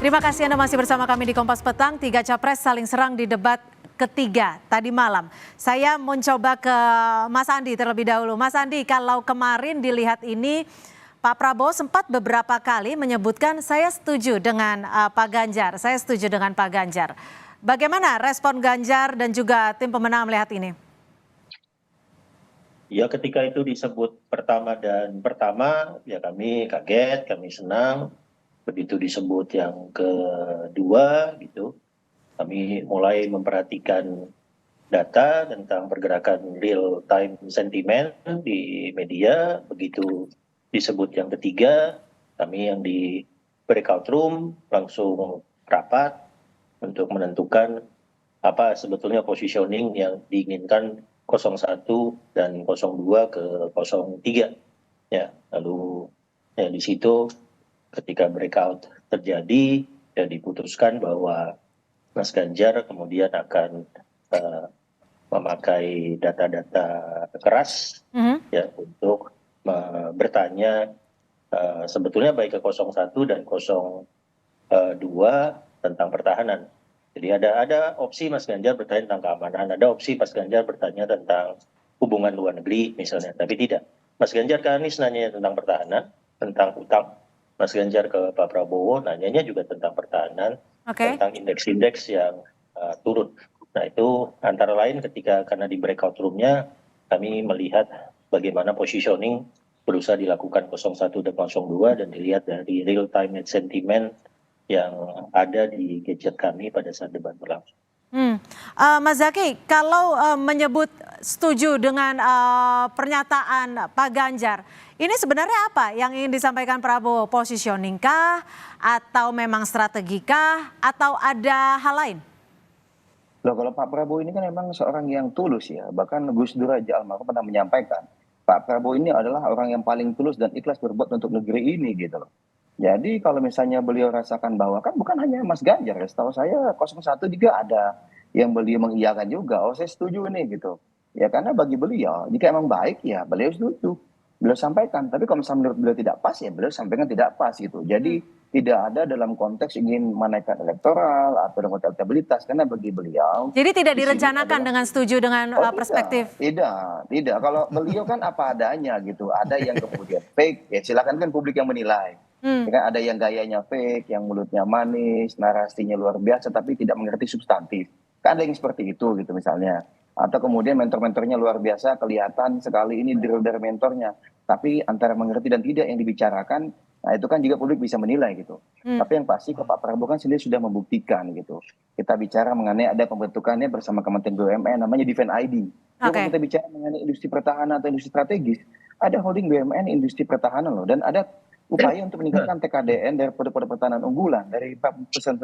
Terima kasih Anda masih bersama kami di Kompas Petang. 3 capres saling serang di debat ketiga tadi malam. Saya mencoba ke Mas Andi terlebih dahulu. Mas Andi, kalau kemarin dilihat ini Pak Prabowo sempat beberapa kali menyebutkan saya setuju dengan Pak Ganjar. Saya setuju dengan Pak Ganjar. Bagaimana respon Ganjar dan juga tim pemenang melihat ini? Ya, ketika itu disebut pertama ya kami kaget, kami senang. Begitu disebut yang kedua gitu, kami mulai memperhatikan data tentang pergerakan real time sentiment di media. Begitu disebut yang ketiga, kami yang di breakout room langsung rapat untuk menentukan apa sebetulnya positioning yang diinginkan 01 dan 02 ke 03. Ya, lalu ya di situ ketika breakout terjadi ya diputuskan bahwa Mas Ganjar kemudian akan memakai data-data keras ya untuk bertanya sebetulnya baik ke 01 dan 02 tentang pertahanan. Jadi ada opsi Mas Ganjar bertanya tentang keamanan, ada opsi Mas Ganjar bertanya tentang hubungan luar negeri misalnya, tapi tidak. Mas Ganjar ke Anies nanya tentang pertahanan, tentang utang. Mas Ganjar ke Pak Prabowo nanyanya juga tentang pertahanan, tentang indeks-indeks yang turun. Nah itu antara lain karena di breakout room-nya kami melihat bagaimana positioning berusaha dilakukan 01 dan 02 dan dilihat dari real time sentiment yang ada di gadget kami pada saat debat berlangsung. Mas Zaky, kalau menyebut setuju dengan pernyataan Pak Ganjar, ini sebenarnya apa yang ingin disampaikan Prabowo? Positioning kah? Atau memang strategi kah? Atau ada hal lain? Loh, kalau Pak Prabowo ini kan memang seorang yang tulus ya. Bahkan Gus Dur aja almarhum pernah menyampaikan, Pak Prabowo ini adalah orang yang paling tulus dan ikhlas berbuat untuk negeri ini gitu loh. Jadi kalau misalnya beliau rasakan bahwa kan bukan hanya Mas Ganjar ya, setahu saya 01 juga ada yang beliau mengiyakan juga, oh saya setuju nih gitu. Ya karena bagi beliau, jika emang baik ya beliau setuju. Beliau sampaikan, tapi kalau misalnya menurut beliau tidak pas ya beliau sampaikan tidak pas gitu. Jadi tidak ada dalam konteks ingin menaikkan elektoral atau dengan elektabilitas, karena bagi beliau. Jadi tidak direncanakan dengan setuju dengan perspektif? Tidak. Kalau beliau kan apa adanya gitu. Ada yang kemudian fake, ya silakan kan publik yang menilai. Ya kan ada yang gayanya fake, yang mulutnya manis, narasinya luar biasa, tapi tidak mengerti substantif. Kan ada yang seperti itu gitu misalnya. Atau kemudian mentor-mentornya luar biasa, kelihatan sekali ini drill dari mentornya. Tapi antara mengerti dan tidak yang dibicarakan, nah itu kan juga publik bisa menilai gitu. Tapi yang pasti Pak Prabowo kan sendiri sudah membuktikan gitu. Kita bicara mengenai ada pembentukannya bersama Kementerian BUMN namanya Defense ID. Kalau kita bicara mengenai industri pertahanan atau industri strategis, ada holding BUMN industri pertahanan loh. Dan ada upaya untuk meningkatkan TKDN dari produk pertahanan unggulan dari 41%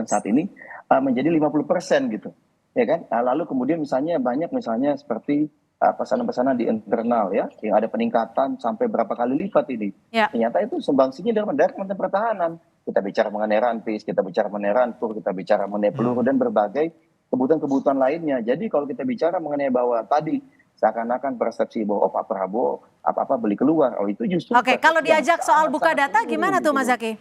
saat ini menjadi 50% gitu. Ya kan? Lalu kemudian misalnya banyak misalnya seperti pesanan-pesanan di internal ya, yang ada peningkatan sampai berapa kali lipat ini. Ternyata itu sumbangsinya dari Kementerian Pertahanan. Kita bicara mengenai ranpis, kita bicara mengenai rantur, kita bicara mengenai peluru dan berbagai kebutuhan-kebutuhan lainnya. Jadi kalau kita bicara mengenai bahwa tadi seakan-akan persepsi bahwa Pak Prabowo apa-apa beli keluar, oh itu justru. Oke, kalau diajak soal buka data gimana tuh Mas Zaky?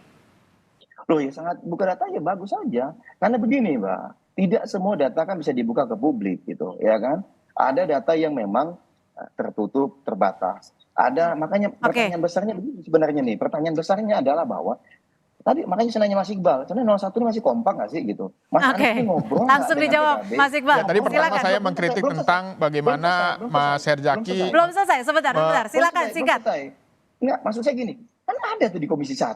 Loh ya sangat buka data ya bagus saja. Karena begini Mbak, tidak semua data kan bisa dibuka ke publik gitu, ya kan? Ada data yang memang tertutup, terbatas. Ada makanya pertanyaan besarnya begini sebenarnya nih. Pertanyaan besarnya adalah bahwa tadi makanya saya nanya Mas Iqbal, sebenarnya 01 ini masih kompak nggak sih gitu? Mas Anies ini ngobrol langsung dijawab PKB? Mas Iqbal. Ya, tadi pertama saya mengkritik tentang bagaimana Mas Herzaki. Belum selesai, sebentar. Silakan singkat. Enggak, maksud saya gini, kan ada tuh di Komisi 1.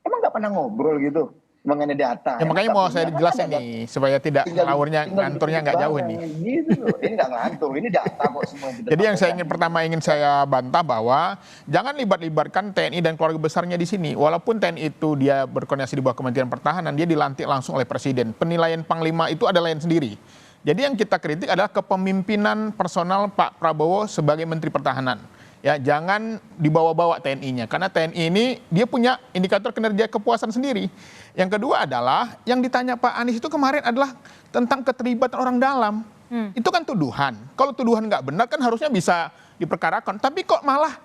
Emang nggak pernah ngobrol gitu mengenai data. Ya makanya mau saya dijelasin nih supaya tidak nganturnya nggak jauh nih. Gitu. Ini nggak ngantur, ini data kok semua. Jadi yang saya ingin saya bantah bahwa jangan libatkan TNI dan keluarga besarnya di sini. Walaupun TNI itu dia berkoordinasi di bawah Kementerian Pertahanan, dia dilantik langsung oleh Presiden. Penilaian Panglima itu ada lain sendiri. Jadi yang kita kritik adalah kepemimpinan personal Pak Prabowo sebagai Menteri Pertahanan. Ya, jangan dibawa-bawa TNI-nya karena TNI ini dia punya indikator kinerja kepuasan sendiri. Yang kedua adalah yang ditanya Pak Anies itu kemarin adalah tentang keterlibatan orang dalam. Itu kan tuduhan. Kalau tuduhan nggak benar kan harusnya bisa diperkarakan. Tapi kok malah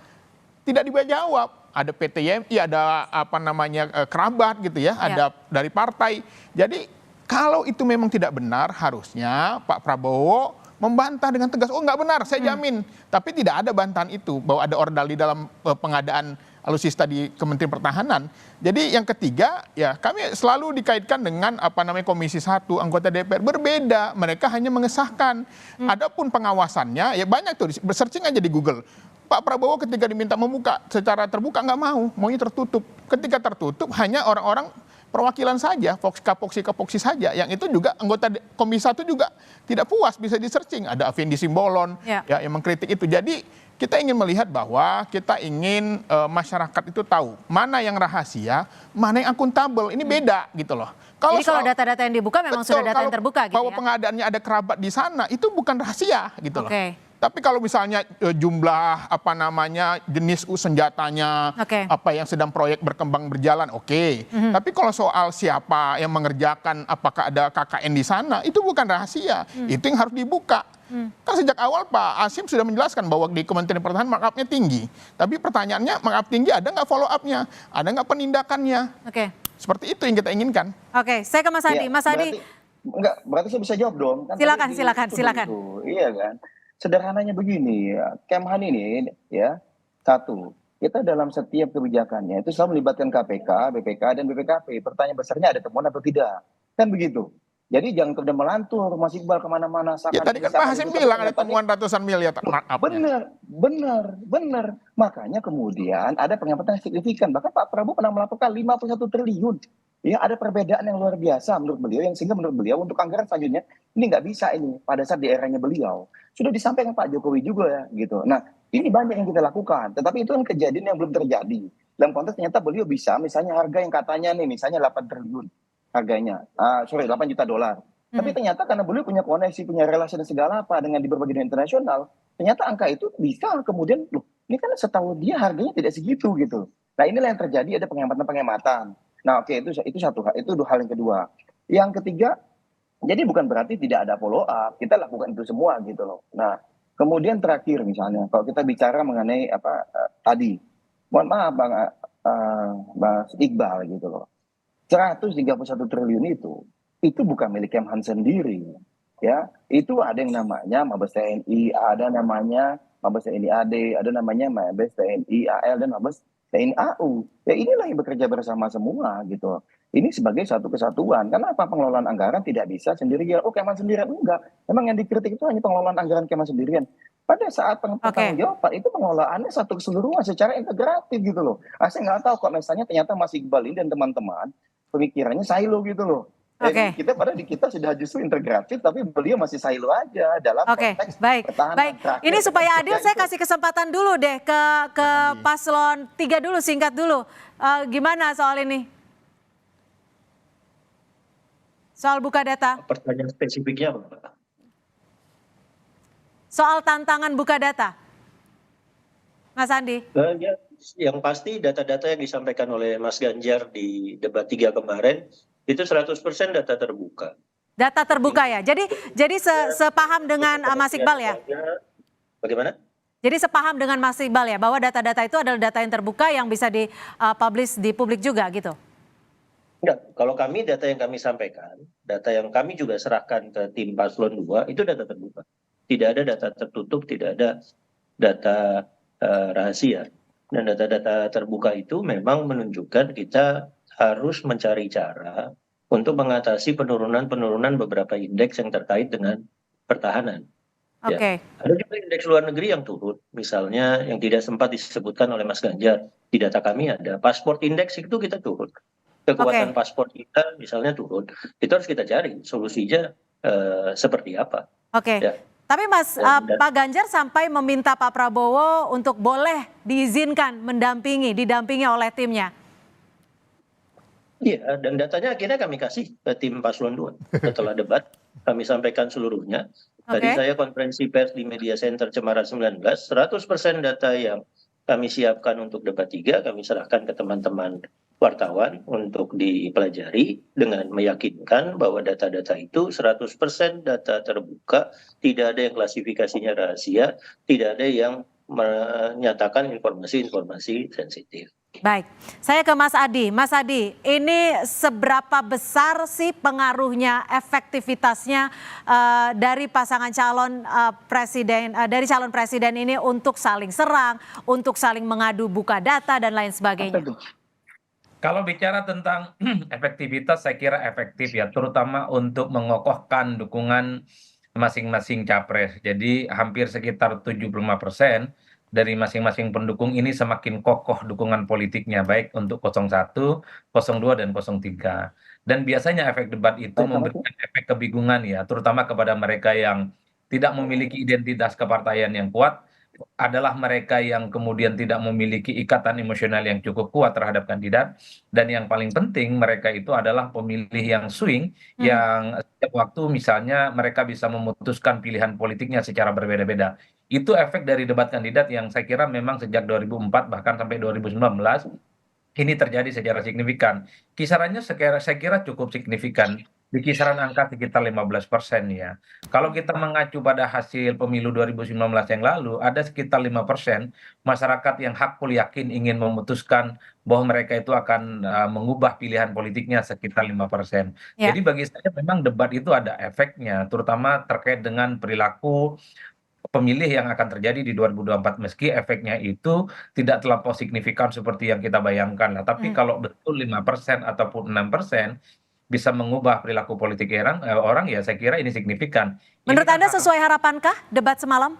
tidak dijawab. ada PTYMI, ada apa namanya kerabat gitu ya, ada dari partai. Jadi kalau itu memang tidak benar, harusnya Pak Prabowo membantah dengan tegas. Oh nggak benar, saya jamin. Tapi tidak ada bantahan itu bahwa ada ordal di dalam pengadaan alutsista di Kementerian Pertahanan. Jadi yang ketiga, ya kami selalu dikaitkan dengan apa namanya Komisi 1, anggota DPR. Berbeda, mereka hanya mengesahkan. Adapun pengawasannya, ya banyak tuh, searching aja di Google. Pak Prabowo ketika diminta membuka secara terbuka nggak mau, maunya tertutup. Ketika tertutup hanya orang-orang perwakilan saja, kapoksi saja, yang itu juga anggota Komisi 1 juga tidak puas, bisa di-searching. Ada Afindi Simbolon ya, yang mengkritik itu. Jadi kita ingin melihat bahwa kita ingin masyarakat itu tahu mana yang rahasia, mana yang akuntabel. Ini beda gitu loh. Jadi kalau data-data yang dibuka memang sudah data yang terbuka gitu bahwa ya? pengadaannya ada kerabat di sana, itu bukan rahasia gitu loh. Oke. Tapi kalau misalnya jumlah apa namanya jenis senjatanya, apa yang sedang proyek berkembang berjalan, oke. Tapi kalau soal siapa yang mengerjakan, apakah ada KKN di sana, itu bukan rahasia. Itu yang harus dibuka. Kan sejak awal Pak Hasyim sudah menjelaskan bahwa di Kementerian Pertahanan markup-nya tinggi. Tapi pertanyaannya markup tinggi ada nggak follow up-nya? Ada nggak penindakannya? Oke. Seperti itu yang kita inginkan. Oke, saya ke Mas Adi. Mas Adi. Berarti saya bisa jawab dong. Kan silakan. Iya kan. Sederhananya begini, Kemhan ini ya, satu, kita dalam setiap kebijakannya itu selalu melibatkan KPK, BPK, dan BPKP. Pertanyaan besarnya ada temuan atau tidak. Kan begitu. Jadi jangan kemudian melantur Mas Iqbal kemana-mana. Ya tadi kan Pak Hasyim bilang ada temuan ratusan miliar. Benar. Makanya kemudian ada pengamatan yang signifikan. Bahkan Pak Prabowo pernah melaporkan 51 triliun. Ya ada perbedaan yang luar biasa menurut beliau, yang sehingga menurut beliau untuk anggaran selanjutnya ini nggak bisa ini pada saat di eranya beliau. Sudah disampaikan Pak Jokowi juga ya gitu. Nah ini banyak yang kita lakukan, tetapi itu kan kejadian yang belum terjadi. Dalam konteks ternyata beliau bisa, misalnya harga yang katanya nih, misalnya 8 triliun harganya, 8 juta dolar. Tapi ternyata karena beliau punya koneksi, punya relasi dan segala apa dengan di berbagai dunia internasional, ternyata angka itu bisa kemudian, loh ini kan setahu dia harganya tidak segitu gitu. Nah inilah yang terjadi, ada penghematan. Nah oke, itu satu hal, itu hal yang kedua. Yang ketiga, jadi bukan berarti tidak ada follow up, kita lakukan itu semua gitu loh. Nah kemudian terakhir misalnya, kalau kita bicara mengenai tadi, mohon maaf Mas Iqbal gitu loh, 131 triliun itu bukan milik Kemhan sendiri, ya. Itu ada yang namanya Mabes TNI, ada namanya Mabes TNI AD, ada namanya Mabes TNI AL dan Mabes TNI AU. Ya inilah yang bekerja bersama semua gitu. Ini sebagai satu kesatuan. Kenapa pengelolaan anggaran tidak bisa sendirian? Oh Kemhan sendirian, enggak. Memang yang dikritik itu hanya pengelolaan anggaran Kemhan sendirian. Pada saat pertanggung jawaban itu pengelolaannya satu keseluruhan secara integratif gitu loh. Saya nggak tahu kok misalnya ternyata Mas Iqbal ini dan teman-teman pemikirannya silo gitu loh. Kita sudah justru integratif, tapi beliau masih silo aja dalam konteks pertahanan. Baik. Ini supaya adil, saya kasih kesempatan dulu deh ke paslon 3 dulu, singkat dulu. Gimana soal ini? Soal buka data. Pertanyaan spesifiknya apa? Soal tantangan buka data. Mas Andi. Yang pasti data-data yang disampaikan oleh Mas Ganjar di debat 3 kemarin, itu 100% data terbuka. Data terbuka ya. Jadi sepaham dengan Mas Iqbal ya? Bagaimana? Jadi sepaham dengan Mas Iqbal ya, bahwa data-data itu adalah data yang terbuka yang bisa di-publish di publik juga gitu? Enggak, kalau kami data yang kami sampaikan, data yang kami juga serahkan ke tim paslon 2, itu data terbuka. Tidak ada data tertutup, tidak ada data rahasia. Dan data-data terbuka itu memang menunjukkan kita harus mencari cara untuk mengatasi penurunan beberapa indeks yang terkait dengan pertahanan. Ya. Ada juga indeks luar negeri yang turun, misalnya yang tidak sempat disebutkan oleh Mas Ganjar. Di data kami ada pasport indeks itu kita turun. Kekuatan paspor kita misalnya turun. Itu harus kita cari solusinya seperti apa. Ya. Tapi Pak Ganjar sampai meminta Pak Prabowo untuk boleh diizinkan didampingi oleh timnya. Iya, dan datanya akhirnya kami kasih ke tim paslon 2. Setelah debat, kami sampaikan seluruhnya. Tadi saya konferensi pers di Media Center Cemara 19, 100% data yang kami siapkan untuk debat 3, kami serahkan ke teman-teman wartawan untuk dipelajari dengan meyakinkan bahwa data-data itu 100% data terbuka, tidak ada yang klasifikasinya rahasia, tidak ada yang menyatakan informasi-informasi sensitif. Baik, saya ke Mas Adi. Mas Adi, ini seberapa besar sih pengaruhnya, efektivitasnya dari pasangan calon presiden, dari calon presiden ini untuk saling serang, untuk saling mengadu buka data dan lain sebagainya? Kalau bicara tentang efektivitas, saya kira efektif ya, terutama untuk mengokohkan dukungan masing-masing capres. Jadi hampir sekitar 75% dari masing-masing pendukung ini semakin kokoh dukungan politiknya, baik untuk 01, 02, dan 03. Dan biasanya efek debat itu memberikan efek kebingungan ya, terutama kepada mereka yang tidak memiliki identitas kepartaian yang kuat, adalah mereka yang kemudian tidak memiliki ikatan emosional yang cukup kuat terhadap kandidat, dan yang paling penting mereka itu adalah pemilih yang swing, yang setiap waktu misalnya mereka bisa memutuskan pilihan politiknya secara berbeda-beda. Itu efek dari debat kandidat yang saya kira memang sejak 2004 bahkan sampai 2019 ini terjadi secara signifikan. Kisarannya saya kira cukup signifikan, di kisaran angka sekitar 15% ya. Kalau kita mengacu pada hasil pemilu 2019 yang lalu, ada sekitar 5% masyarakat yang hakul yakin ingin memutuskan bahwa mereka itu akan mengubah pilihan politiknya, sekitar 5%. Ya. Jadi bagi saya memang debat itu ada efeknya, terutama terkait dengan perilaku pemilih yang akan terjadi di 2024, meski efeknya itu tidak terlampau signifikan seperti yang kita bayangkan lah. Tapi kalau betul 5% ataupun 6% bisa mengubah perilaku politik orang, ya saya kira ini signifikan. Menurut Ini kan Anda sesuai harapankah debat semalam?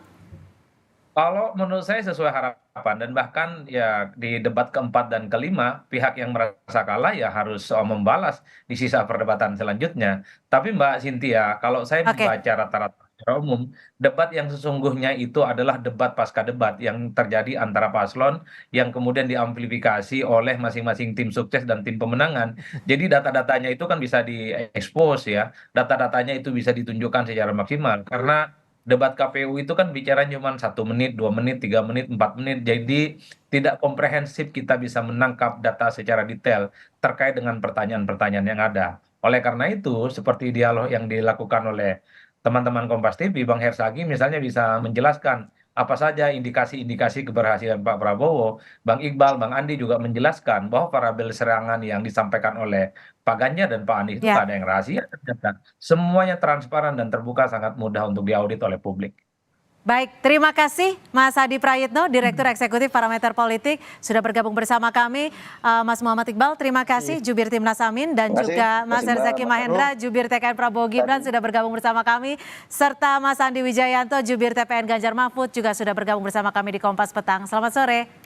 kalau menurut saya sesuai harapan, dan bahkan ya di debat keempat dan kelima pihak yang merasa kalah ya harus membalas di sisa perdebatan selanjutnya. Tapi Mbak Cynthia, kalau saya Oke. membaca rata-rata secara umum, debat yang sesungguhnya itu adalah debat pasca debat yang terjadi antara paslon yang kemudian diamplifikasi oleh masing-masing tim sukses dan tim pemenangan. Jadi data-datanya itu kan bisa diekspos ya, data-datanya itu bisa ditunjukkan secara maksimal, karena debat KPU itu kan bicara cuma 1 menit, 2 menit, 3 menit, 4 menit. Jadi tidak komprehensif kita bisa menangkap data secara detail terkait dengan pertanyaan-pertanyaan yang ada. Oleh karena itu, seperti dialog yang dilakukan oleh teman-teman Kompas TV, Bang Hersagi misalnya bisa menjelaskan apa saja indikasi-indikasi keberhasilan Pak Prabowo. Bang Iqbal, Bang Andi juga menjelaskan bahwa variabel serangan yang disampaikan oleh Pak Ganjar dan Pak Anies itu Ya. nggak ada yang rahasia ternyata. Semuanya transparan dan terbuka, sangat mudah untuk diaudit oleh publik. Baik, terima kasih Mas Adi Prayitno, Direktur Eksekutif Parameter Politik, sudah bergabung bersama kami. Mas Muhammad Iqbal, terima kasih, Jubir Timnas Amin, dan Terima kasih. juga Terima Mas kasih, Herzaki Mbak Mahendra, Jubir TKN Prabowo Gibran, sudah bergabung bersama kami, serta Mas Andi Wijayanto, Jubir TPN Ganjar Mahfud, juga sudah bergabung bersama kami di Kompas Petang. Selamat sore.